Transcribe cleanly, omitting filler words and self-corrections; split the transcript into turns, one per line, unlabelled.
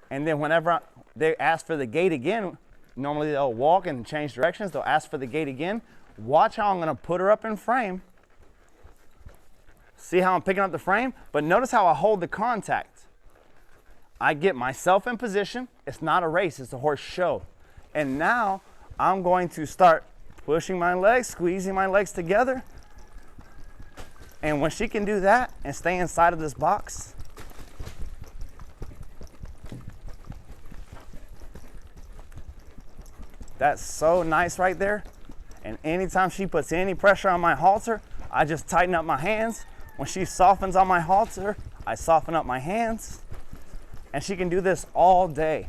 And then whenever they ask for the gait again, normally they'll walk and change directions. They'll ask for the gait again. Watch how I'm gonna put her up in frame. See how I'm picking up the frame? But notice how I hold the contact. I get myself in position. It's not a race, it's a horse show. And now I'm going to start pushing my legs, squeezing my legs together. And when she can do that and stay inside of this box, that's so nice right there. And anytime she puts any pressure on my halter, I just tighten up my hands. When she softens on my halter, I soften up my hands. And she can do this all day.